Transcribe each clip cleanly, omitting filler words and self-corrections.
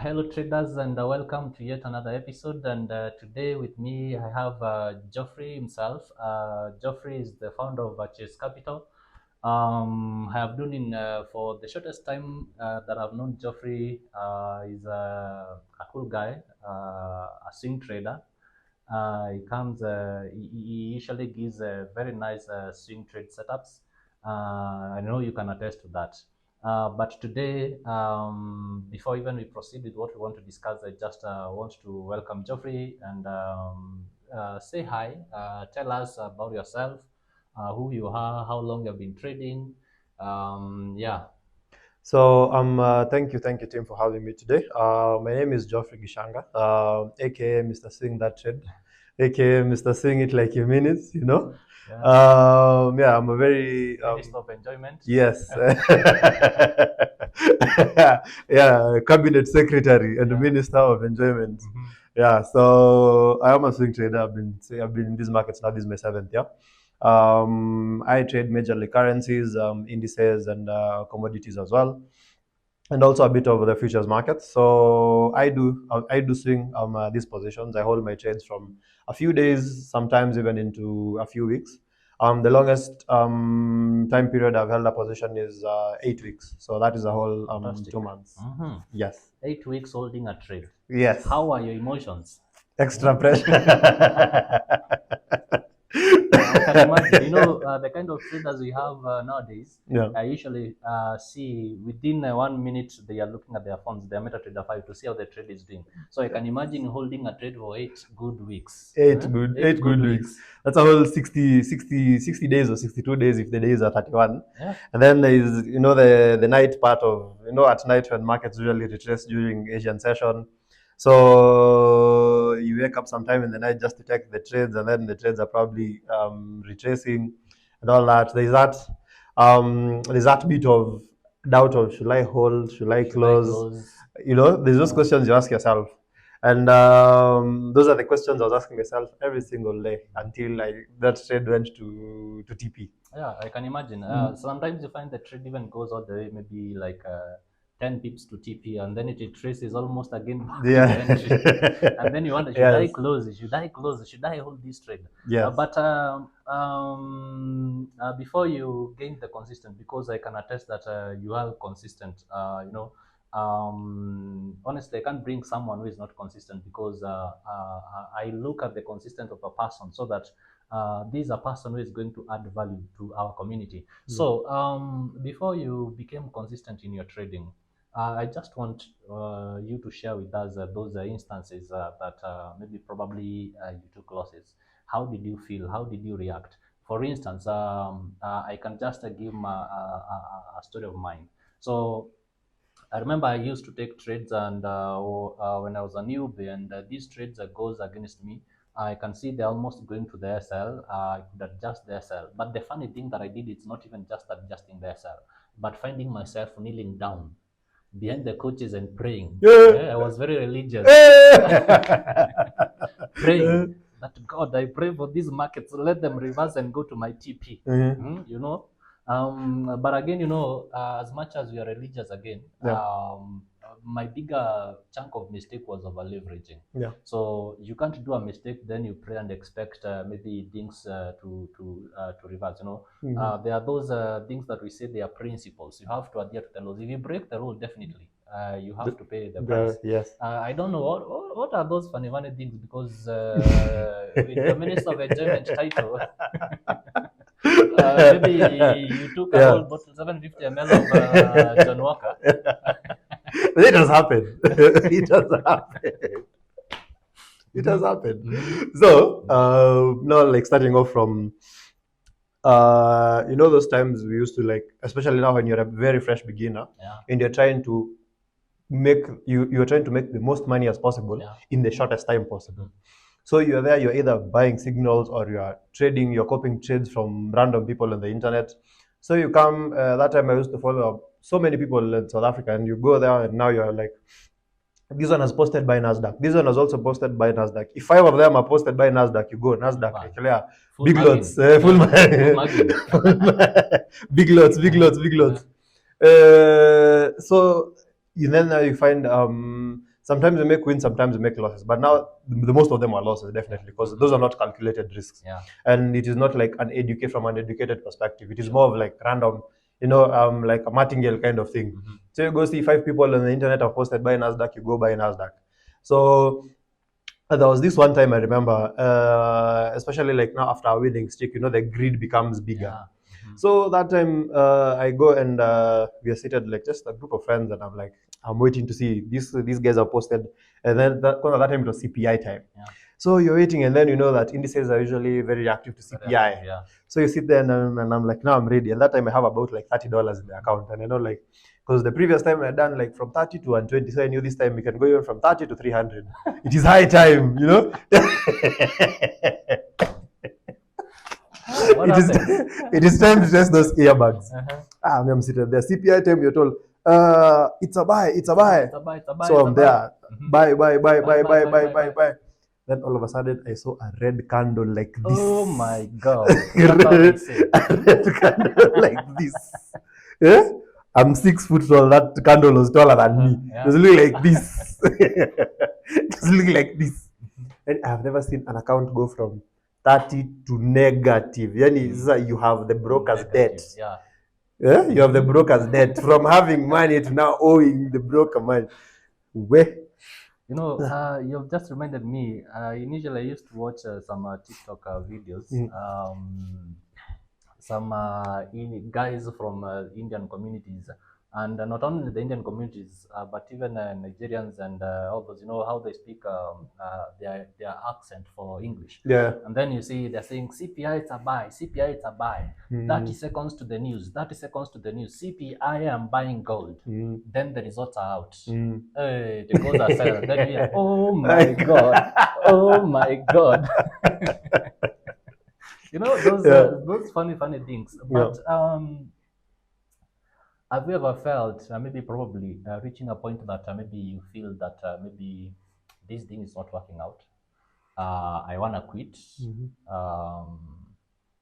Hello, traders, and welcome to yet another episode. And today with me, I have Joffrey himself. Joffrey is the founder of Chase Capital. I have known him for the shortest time that I've known Joffrey. He's a cool guy, a swing trader. He usually gives very nice swing trade setups. I know you can attest to that. But today, before even we proceed with what we want to discuss, I just want to welcome Joffrey and say hi. Tell us about yourself, who you are, how long you've been trading. Yeah. So thank you, Tim, for having me today. My name is Joffrey Gishanga, aka Mr. Sing That Trade, aka Mr. Sing It Like You Mean It. Yeah, I'm a very Minister of enjoyment. yes, yeah, cabinet secretary and Yeah. minister of enjoyment. Mhm. Yeah, so I am a swing trader. I've been in these markets now. This is my seventh year. I trade majorly currencies, indices, and commodities as well, and also a bit of the futures market. So I do swing these positions. I hold my trades from a few days, sometimes even into a few weeks. The longest time period I've held a position is 8 weeks. So that is a whole Fantastic. 2 months. Mhm. Yes. 8 weeks holding a trade. Yes. How are your emotions? Extra pressure. I can imagine. The kind of traders we have nowadays, Yeah. I usually see within 1 minute they are looking at their phones, their MetaTrader 5 to see how the trade is doing. So I can imagine holding a trade for 8 good weeks. Eight good weeks. That's a whole 60 days or 62 days if the days are 31. Yeah. And then there is, the night part of, at night when markets usually retrace during Asian session. So you wake up sometime in the night just to take the trades, and then the trades are probably retracing and all that. There's that bit of doubt of should I hold, should I close? There's those questions you ask yourself. And those are the questions I was asking myself every single day until that trade went to TP. Yeah, I can imagine. Sometimes you find the trade even goes all the way, maybe like 10 pips to TP, and then it retraces almost again back to the entry. And then you wonder, should I close it? Should I close it? Should I hold this trade? Yes. But before you gain the consistent, because I can attest that you are consistent, honestly, I can't bring someone who is not consistent because I look at the consistent of a person so that this is a person who is going to add value to our community. So before you became consistent in your trading, I just want you to share with us those instances that maybe probably you took losses. How did you feel? How did you react? For instance, I can just give a story of mine. So I remember I used to take trades, and when I was a newbie, and these trades goes against me. I can see they're almost going to the SL. I could adjust the SL, but the funny thing that I did is not even just adjusting the SL, but finding myself kneeling down behind the coaches and praying. I was very religious, praying that God, I pray for these markets, let them reverse and go to my TP. But again, as much as we are religious again, my bigger chunk of mistake was over leveraging. Yeah. So you can't do a mistake, then you pray and expect maybe things to reverse. There are those things that we say they are principles. You have to adhere to the laws. If you break the rule, definitely you have to pay the price. Yes. I don't know what are those funny things, because with the Minister of Enjoyment title. Maybe you took a whole bottle, 750 ml of John Walker. It has happened. It has happened. It has happened. So, now, starting off from, those times we used to, especially now when you're a very fresh beginner, and you're trying to you're trying to make the most money as possible in the shortest time possible. So you're there, you're either buying signals or you're copying trades from random people on the internet. So you come, that time I used to follow so many people in South Africa, and you go there and now you're like, this one has posted by NASDAQ. This one has also posted by NASDAQ. If 5 of them are posted by NASDAQ, you go NASDAQ. Clear. Big lots. Big lots, big lots, big lots. So then now you find Sometimes we make wins, sometimes we make losses. But now the most of them are losses, definitely, because those are not calculated risks. Yeah. And it is not like from an educated perspective. It is more of like random, like a martingale kind of thing. So you go see 5 people on the internet have posted buy NASDAQ, you go buy NASDAQ. So there was this one time I remember, especially like now after our wedding streak, the greed becomes bigger. Yeah. So that time I go and we are seated like just a group of friends, and I'm like, I'm waiting to see these guys are posted, and then that time it was CPI time. Yeah. So you're waiting, and then you know that indices are usually very reactive to CPI. Yeah. So you sit there and I'm like, now I'm ready. And that time I have about like $30 in the account, and I know like, because the previous time I had done like from 30 to 120, so I knew this time we can go even from 30 to 300. It is high time, it is time to test those earbuds. I'm sitting there. CPI time, you're told, it's a buy. So I'm there. Buy. Then all of a sudden, I saw a red candle like this. Oh my God. A red candle like this. Yeah? I'm 6 foot tall. That candle was taller than me. It was looking like this. It was looking like this. And I've never seen an account go from 30 to negative. You have the broker's debt. Yeah? You have the broker's debt. From having money to now owing the broker money. Where? You've just reminded me. Initially, I used to watch some TikTok videos. Some guys from Indian communities, and not only the Indian communities, but even Nigerians and all those. How they speak their accent for English. Yeah. And then you see they're saying CPI it's a buy, CPI it's a buy. 30 seconds to the news, 30 seconds to the news. CPI I'm buying gold. Then the results are out. Hey, the gold are silent. Then we oh my God, oh my God. Those funny things. But have you ever felt probably reaching a point that maybe you feel that maybe this thing is not working out? I wanna quit.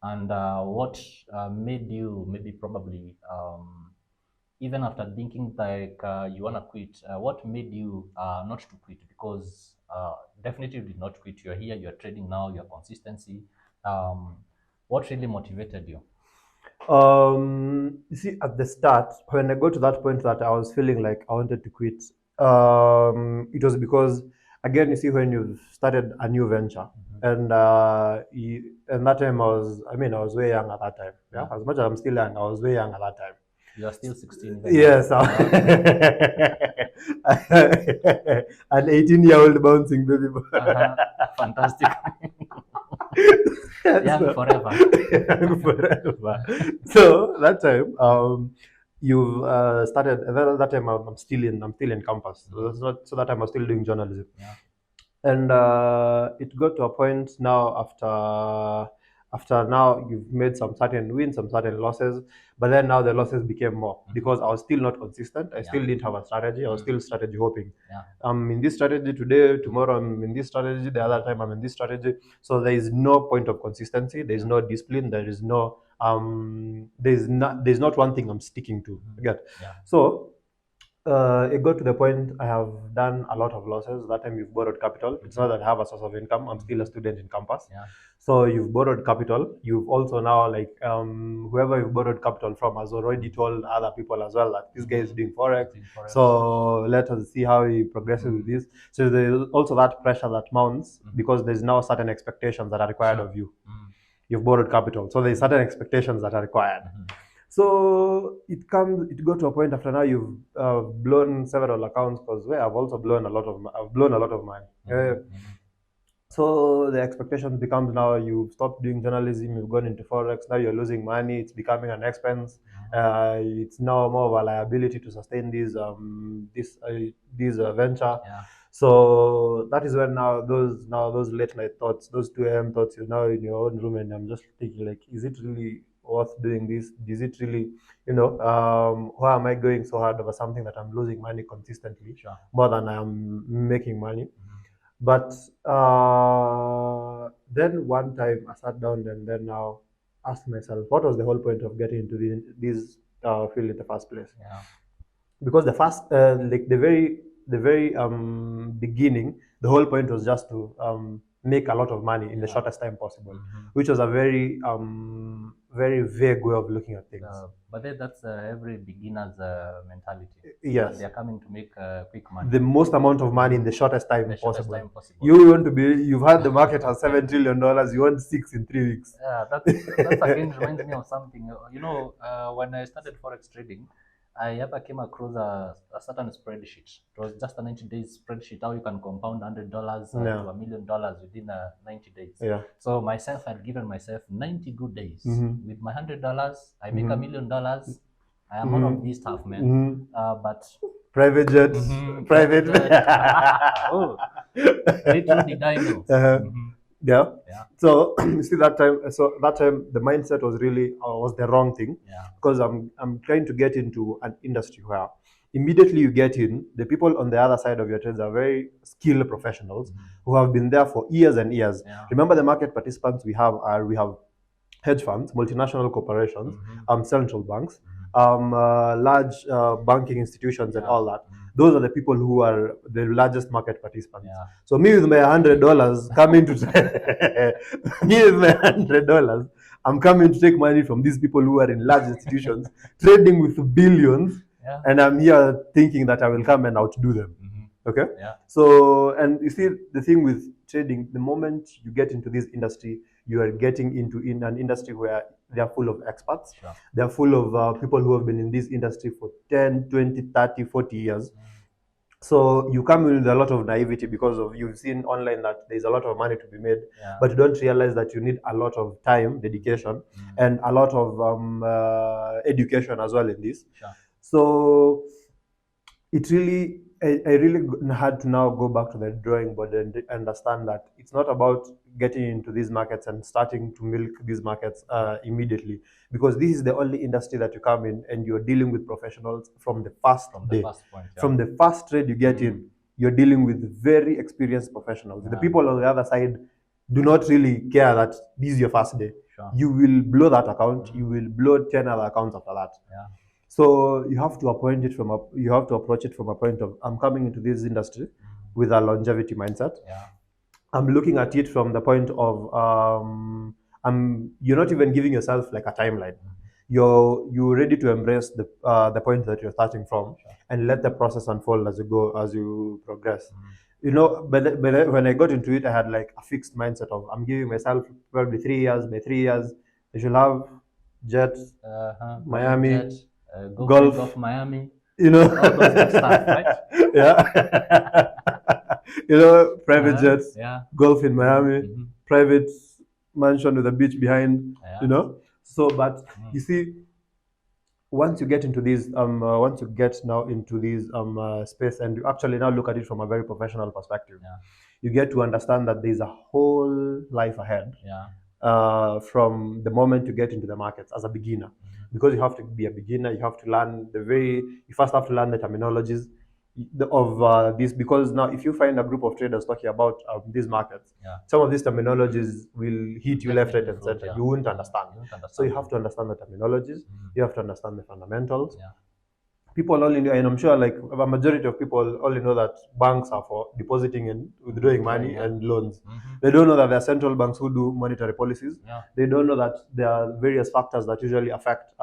And what made you probably even after thinking like you wanna quit, what made you not to quit? Because definitely you did not quit. You're here. You're trading now. Your consistency. What really motivated you? You see, at the start, when I got to that point that I was feeling like I wanted to quit, it was because, again, you see, when you've started a new venture, and that time I was way young at that time. Yeah, as much as I'm still young, I was way young at that time. You are still 16. Yes. An 18-year-old bouncing baby boy. Fantastic. Young forever. Young forever. So that time, you've started. That time I'm still in campus. So that time I was still doing journalism. Yeah. And it got to a point now after now you've made some certain wins, some certain losses, but then now the losses became more because I was still not consistent. I still didn't have a strategy. I was still strategy hopping. I'm in this strategy today, tomorrow I'm in this strategy, the other time I'm in this strategy. So there is no point of consistency. There is no discipline. There is no there's not one thing I'm sticking to. So it got to the point I have done a lot of losses. That time you've borrowed capital. It's not that I have a source of income. I'm still a student in campus. So you've borrowed capital. You've also now whoever you've borrowed capital from has already told other people as well that this guy is doing forex. So let us see how he progresses with this. So there's also that pressure that mounts because there's now certain expectations that are required of you. You've borrowed capital. So there's certain expectations that are required. So it got to a point after now you've blown several accounts because I've also blown a lot of money. So the expectation becomes now you've stopped doing journalism, you've gone into forex, now you're losing money, it's becoming an expense. It's now more of a liability to sustain this venture. So that is when now those late night thoughts, those 2 a.m. thoughts, you're now in your own room and I'm just thinking like, is it really worth doing this? Is it really, why am I going so hard over something that I'm losing money consistently more than I am making money? But then one time I sat down and then now asked myself, what was the whole point of getting into this field in the first place? Because the beginning, the whole point was just to make a lot of money in the shortest time possible, which was a very very vague way of looking at things. But then that's every beginner's mentality. Yes. They are coming to make quick money. The most amount of money in the shortest time The possible. shortest time possible. You want to be, you've had the market has $7 trillion, you want 6 in 3 weeks. Yeah, that again reminds me of something. You know, when I started forex trading, I ever came across a certain spreadsheet. It was just a 90-day spreadsheet, how you can compound $100 to $1 million within 90 days. Yeah. So myself, I'd given myself 90 good days. With my $100, I make $1 million. I am one of these tough men. But private jets, private. Oh, little did I know. Yeah. So you see that time. So that time the mindset was really was the wrong thing. Yeah. Because I'm trying to get into an industry where immediately you get in, the people on the other side of your trades are very skilled professionals who have been there for years and years. Yeah. Remember, the market participants we have hedge funds, multinational corporations, central banks, large banking institutions, and all that. Those are the people who are the largest market participants. Yeah. So me with my $100 coming to me with my $100, I'm coming to take money from these people who are in large institutions, trading with billions, and I'm here thinking that I will come and outdo them. Okay? Yeah. So, and you see, the thing with trading, the moment you get into this industry, you are getting into in an industry where they are full of experts. Sure. They are full of people who have been in this industry for 10, 20, 30, 40 years. So you come in with a lot of naivety because of you've seen online that there's a lot of money to be made, but you don't realize that you need a lot of time, dedication, and a lot of education as well in this. Sure. So it really, I really had to now go back to the drawing board and understand that it's not about getting into these markets and starting to milk these markets immediately, because this is the only industry that you come in and you're dealing with professionals from the first day. From the first trade you get in, you're dealing with very experienced professionals. The people on the other side do not really care that this is your first day. Sure. You will blow that account, you will blow 10 other accounts after that. Yeah. So you have to approach it from a point of, I'm coming into this industry with a longevity mindset. Yeah. I'm looking at it from the point of you're not even giving yourself like a timeline. You're ready to embrace the point that you're starting from, and let the process unfold as you progress. You know, but when I got into it, I had like a fixed mindset of, I'm giving myself probably 3 years. By 3 years, I should have jets, Miami, golf, Miami. You know, all those good stuff, right? Yeah. You know, private jets, golf in Miami, private mansion with a beach behind. You know, so but you see, once you get into these once you get now into these space, and you actually now look at it from a very professional perspective, you get to understand that there's a whole life ahead. From the moment you get into the markets as a beginner, because you have to be a beginner, you have to learn you first have to learn the terminologies of this, because now if you find a group of traders talking about these markets, some of these terminologies will hit you left, right, and center. You won't understand. So you have to understand the terminologies. You have to understand the fundamentals. People only know, and I'm sure like a majority of people only know that banks are for depositing and withdrawing money and loans. They don't know that there are central banks who do monetary policies. They don't know that there are various factors that usually affect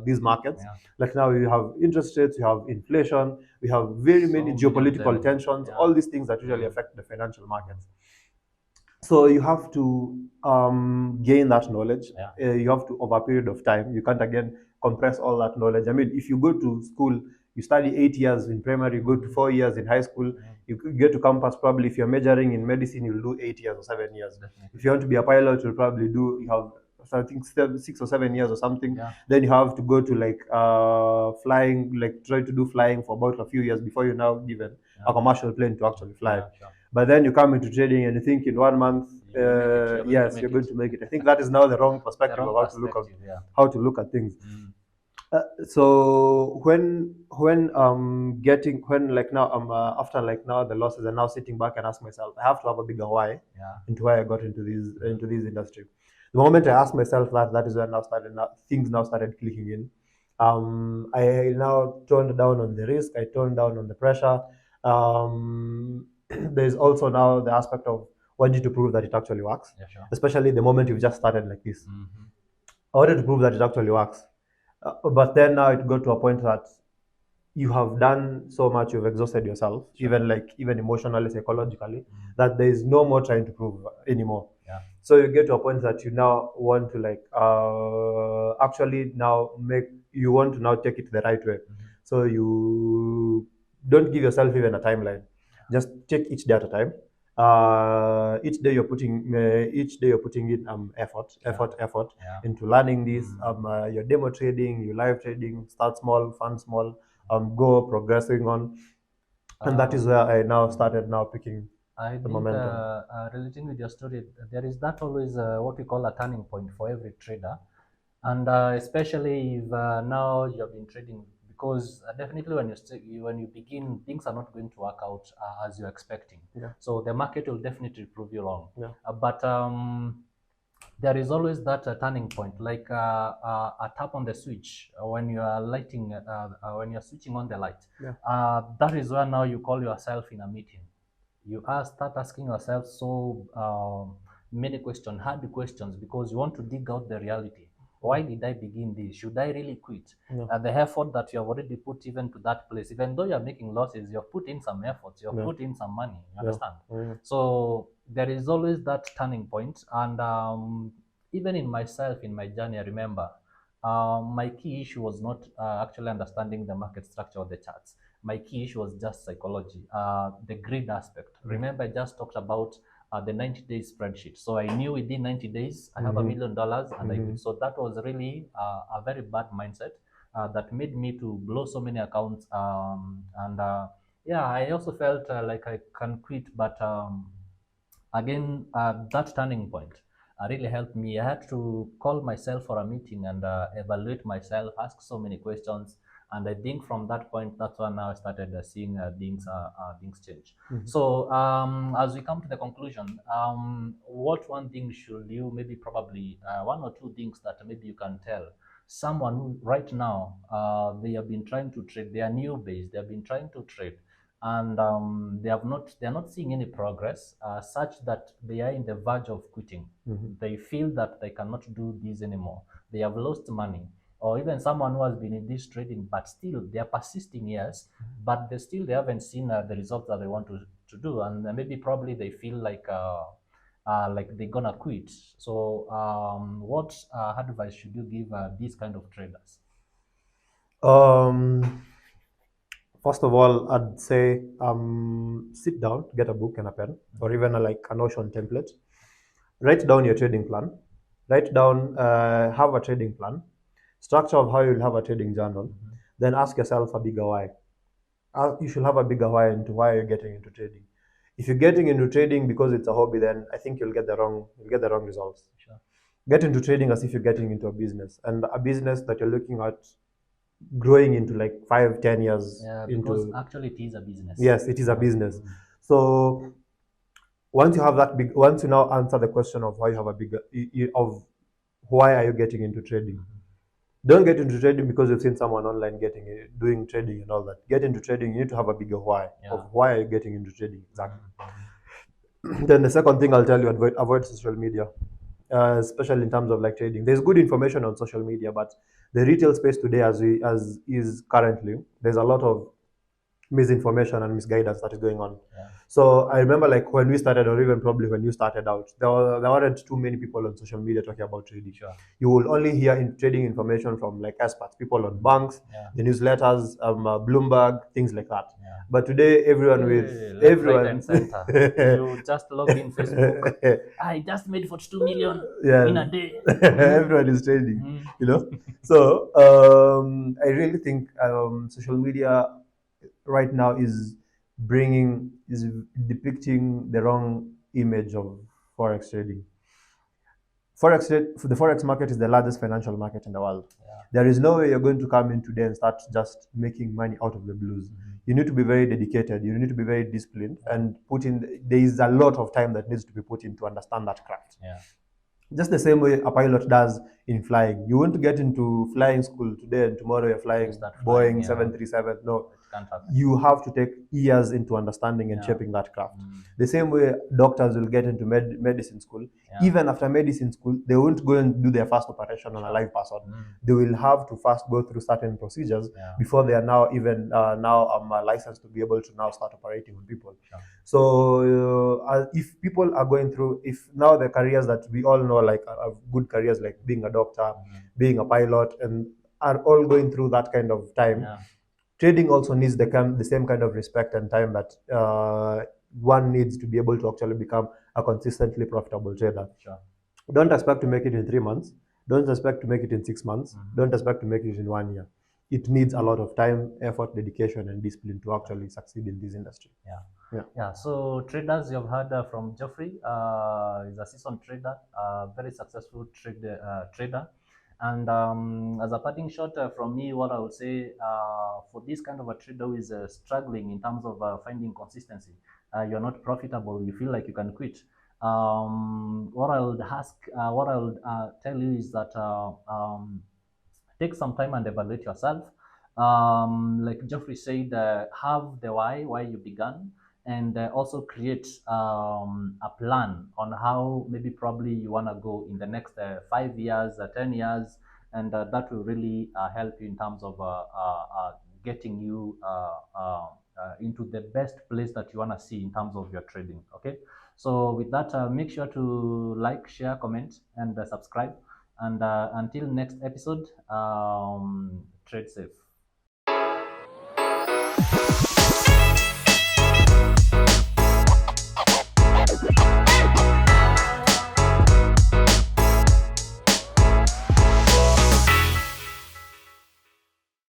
these markets. Like now we have interest rates, we have inflation, we have very many geopolitical tensions, all these things that usually affect the financial markets. So you have to gain that knowledge. You have to, over a period of time, you can't again compress all that knowledge. I mean, if you go to school, you study 8 years in primary, you go to 4 years in high school, you get to campus, probably if you're majoring in medicine, you'll do 8 years or 7 years. Definitely. If you want to be a pilot, you'll probably you have I think 6 or 7 years or something. Then you have to go to like flying, like try to do flying for about a few years before you're now given a commercial plane to actually fly. But then you come into trading and you think in 1 month, yes, you're going to make it. I think that is now the wrong perspective of how to look at things. So after like now the losses, and now sitting back and ask myself, I have to have a bigger why into why I got into this industry. The moment I asked myself that is when things started clicking in. I now toned down on the risk. I toned down on the pressure. There's also now the aspect of wanting to prove that it actually works, especially the moment you've just started like this. I wanted to prove that it actually works. But then now it got to a point that you have done so much, you've exhausted yourself, even emotionally, psychologically, that there is no more trying to prove anymore. So you get to a point that you now want to actually now you want to now take it the right way. So you don't give yourself even a timeline. Just take each day at a time. Each day you're putting in effort into learning this. Your demo trading, your live trading, start small, fund small, go progressing on, and that is where I now started picking the momentum. Relating with your story, there is that always what we call a turning point for every trader, and especially if now you have been trading, because definitely when you begin, things are not going to work out as you're expecting. So the market will definitely prove you wrong. But there is always that turning point, like a tap on the switch when you are lighting, when you're switching on the light. That is where now you call yourself in a meeting. You start asking yourself so many questions, hard questions, because you want to dig out the reality. Why did I begin this? Should I really quit? The effort that you have already put even to that place, even though you're making losses, you've put in some effort, you've put in some money, you understand? So there is always that turning point. And even in myself, in my journey, I remember my key issue was not actually understanding the market structure or the charts. My key issue was just psychology, the greed aspect. Remember, I just talked about the 90-day spreadsheet. So I knew within 90 days, I have $1 million, and I quit. So that was really a very bad mindset that made me to blow so many accounts. I also felt like I can quit, but again, that turning point really helped me. I had to call myself for a meeting and evaluate myself, ask so many questions. And I think from that point, that's when I started seeing things change. So as we come to the conclusion, what one thing should you probably one or two things that maybe you can tell someone who right now they have been trying to trade, they are new base, they have been trying to trade, and they are not seeing any progress such that they are in the verge of quitting. They feel that they cannot do this anymore. They have lost money. Or even someone who has been in this trading, but still they are persisting, yes, but they haven't seen the results that they want to do, and maybe probably they feel like they're gonna quit. So what advice should you give these kind of traders? First of all, I'd say sit down, get a book and a pen, or even a Notion template. Write down your trading plan. Write down, have a trading plan. Structure of how you'll have a trading journal. Then ask yourself a bigger why. You should have a bigger why into why you're getting into trading. If you're getting into trading because it's a hobby, then I think you'll get the wrong results. Get into trading as if you're getting into a business, and a business that you're looking at growing into 5-10 years. Because actually it is a business. Yes, it is a business. So once you now answer the question of why you have a bigger of why are you getting into trading. Don't get into trading because you've seen someone online doing trading and all that. Get into trading, you need to have a bigger why of why are you getting into trading exactly. Then the second thing I'll tell you, avoid social media, especially in terms of trading. There's good information on social media, but the retail space today, as is currently, there's a lot of misinformation and misguidance that is going on. So I remember when we started, or even probably when you started out, there weren't too many people on social media talking about trading. You will only hear trading information from experts, people on banks, the newsletters, Bloomberg, things like that. But today, everyone right and center. You just log in Facebook. I just made 42 million in a day. Everyone is trading, So I really think social media right now is depicting the wrong image of forex trading. The forex market is the largest financial market in the world. There is no way you're going to come in today and start just making money out of the blues. You need to be very dedicated. You need to be very disciplined and there is a lot of time that needs to be put in to understand that craft. Just the same way a pilot does in flying. You want to get into flying school today and tomorrow you're flying Boeing 737. No. can't happen. You have to take years into understanding and shaping that craft. The same way doctors will get into medicine school. Even after medicine school, they won't go and do their first operation on a live person. They will have to first go through certain procedures before they are now even licensed to be able to now start operating on people. So if people are going through, if now the careers that we all know, like good careers like being a doctor, being a pilot, and are all going through that kind of time, trading also needs the same kind of respect and time that one needs to be able to actually become a consistently profitable trader. Don't expect to make it in 3 months. Don't expect to make it in 6 months. Don't expect to make it in 1 year. It needs a lot of time, effort, dedication, and discipline to actually succeed in this industry. So traders, you've heard from Joffrey. He's a seasoned trader, very successful trader. And as a parting shot from me, what I would say for this kind of a trader who is struggling in terms of finding consistency, you're not profitable, you feel like you can quit. What I would tell you is that take some time and evaluate yourself. Like Geoffrey said, have the why you began, and also create a plan on how maybe probably you want to go in the next 5 years, 10 years, and that will really help you in terms of getting you into the best place that you want to see in terms of your trading. Okay, so with that, make sure to like, share, comment, and subscribe. And until next episode, trade safe.